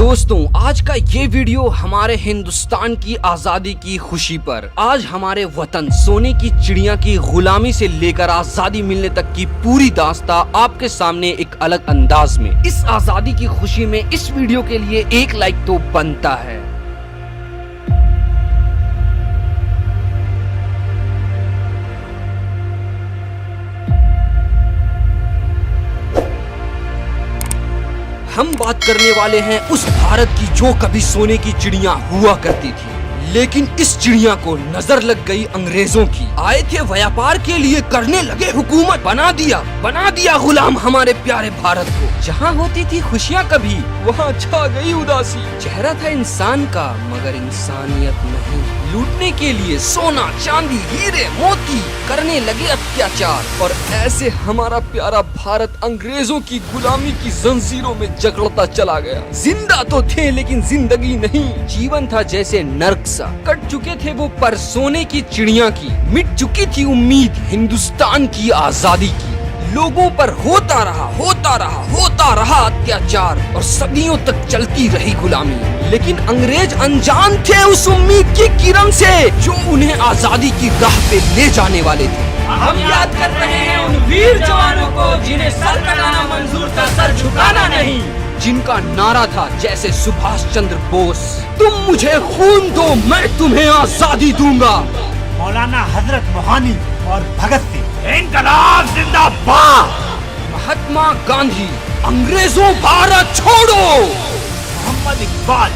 दोस्तों, आज का ये वीडियो हमारे हिंदुस्तान की आजादी की खुशी पर। आज हमारे वतन सोने की चिड़िया की गुलामी से लेकर आजादी मिलने तक की पूरी दास्ता आपके सामने एक अलग अंदाज में। इस आजादी की खुशी में इस वीडियो के लिए एक लाइक तो बनता है। हम बात करने वाले हैं उस भारत की जो कभी सोने की चिड़िया हुआ करती थी, लेकिन इस चिड़िया को नजर लग गई अंग्रेजों की। आए थे व्यापार के लिए, करने लगे हुकूमत, बना दिया गुलाम हमारे प्यारे भारत को। जहाँ होती थी खुशियाँ कभी, वहाँ छा गई उदासी। चेहरा था इंसान का मगर इंसानियत नहीं। लूटने के लिए सोना चांदी हीरे मोती करने लगे अत्याचार, और ऐसे हमारा प्यारा भारत अंग्रेजों की गुलामी की जंजीरों में जकड़ता चला गया। जिंदा तो थे लेकिन जिंदगी नहीं, जीवन था जैसे नर्क सा। कट चुके थे वो पर सोने की चिड़िया की, मिट चुकी थी उम्मीद हिंदुस्तान की आजादी की। लोगों पर होता रहा अत्याचार, और सदियों तक चलती रही गुलामी। लेकिन अंग्रेज अनजान थे उस उम्मीद की किरण से जो उन्हें आजादी की राह पे ले जाने वाले थे। हम याद कर रहे हैं उन वीर जवानों को जिन्हें सर कटाना मंजूर था, सर झुकाना नहीं। जिनका नारा था जैसे सुभाष चंद्र बोस, तुम मुझे खून दो मैं तुम्हें आजादी दूंगा। मौलाना हजरत मोहानी और भगत सिंह, इनकलाब जिंदाबाद। महात्मा गांधी, अंग्रेजों भारत छोड़ो। मोहम्मद इकबाल,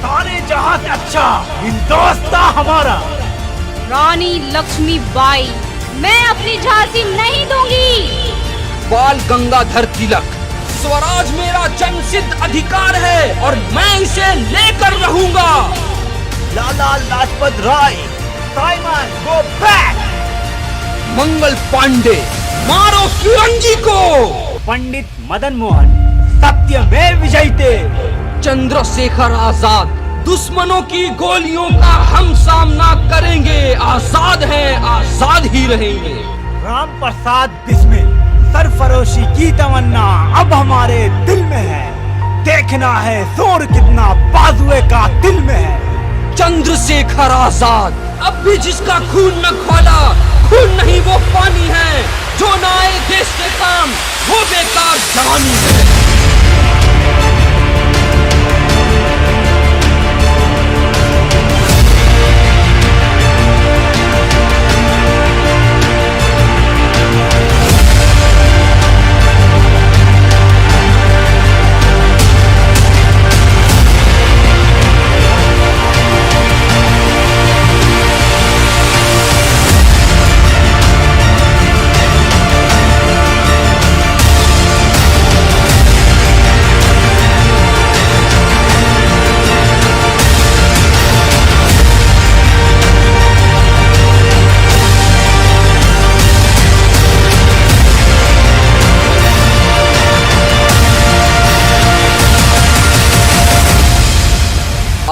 सारे जहां से अच्छा हिंदुस्ता हमारा। रानी लक्ष्मीबाई, मैं अपनी झांसी नहीं दूंगी। बाल गंगाधर तिलक, स्वराज मेरा जन्मसिद्ध अधिकार है और मैं इसे लेकर रहूंगा। Lala Lajpat Rai, Simon go back. Mangal Pandey, मारो फिरंगी को। पंडित मदन मोहन, सत्यमेव विजयते। चंद्रशेखर आजाद, दुश्मनों की गोलियों का हम सामना करेंगे, आजाद हैं आजाद ही रहेंगे। राम प्रसाद बिस्मिल, सरफरोशी की तमन्ना अब हमारे दिल में है। देखना है जोर कितना बाजुए का दिल में है। चंद्रशेखर आजाद, अब भी जिसका खून न खोला, खून नहीं वो पानी है। जो ना आए देश के काम वो बेकार जवानी है।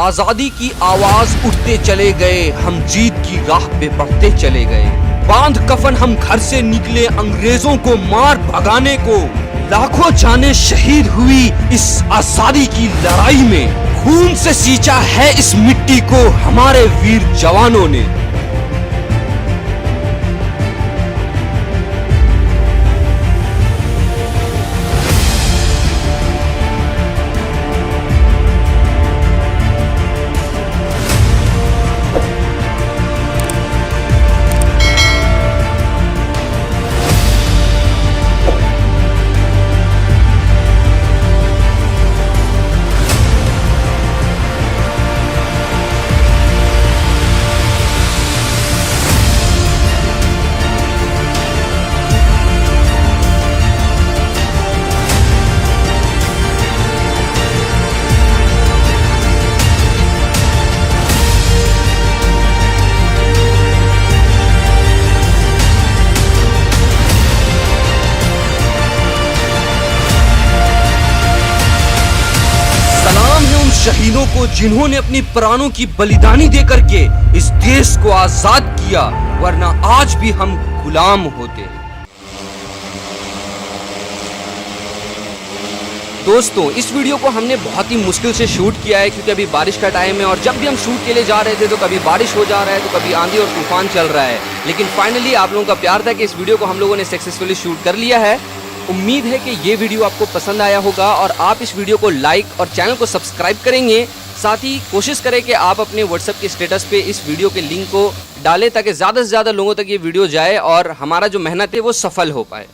आजादी की आवाज उठते चले गए, हम जीत की राह पे बढ़ते चले गए। बांध कफन हम घर से निकले अंग्रेजों को मार भगाने को। लाखों जानें शहीद हुई इस आजादी की लड़ाई में। खून से सींचा है इस मिट्टी को हमारे वीर जवानों ने। शहीदों को जिन्होंने अपनी प्राणों की बलिदानी दे करके इस देश को आजाद किया, वरना आज भी हम गुलाम होते। दोस्तों इस वीडियो को हमने बहुत ही मुश्किल से शूट किया है क्योंकि अभी बारिश का टाइम है और जब भी हम शूट के लिए जा रहे थे तो कभी बारिश हो जा रहा है तो कभी आंधी और तूफान चल रहा है, लेकिन फाइनली आप लोगों का प्यार था कि इस वीडियो को हम लोगों ने सक्सेसफुली शूट कर लिया है। उम्मीद है कि ये वीडियो आपको पसंद आया होगा और आप इस वीडियो को लाइक और चैनल को सब्सक्राइब करेंगे। साथ ही कोशिश करें कि आप अपने व्हाट्सएप के स्टेटस पे इस वीडियो के लिंक को डालें ताकि ज़्यादा से ज़्यादा लोगों तक ये वीडियो जाए और हमारा जो मेहनत है वो सफल हो पाए।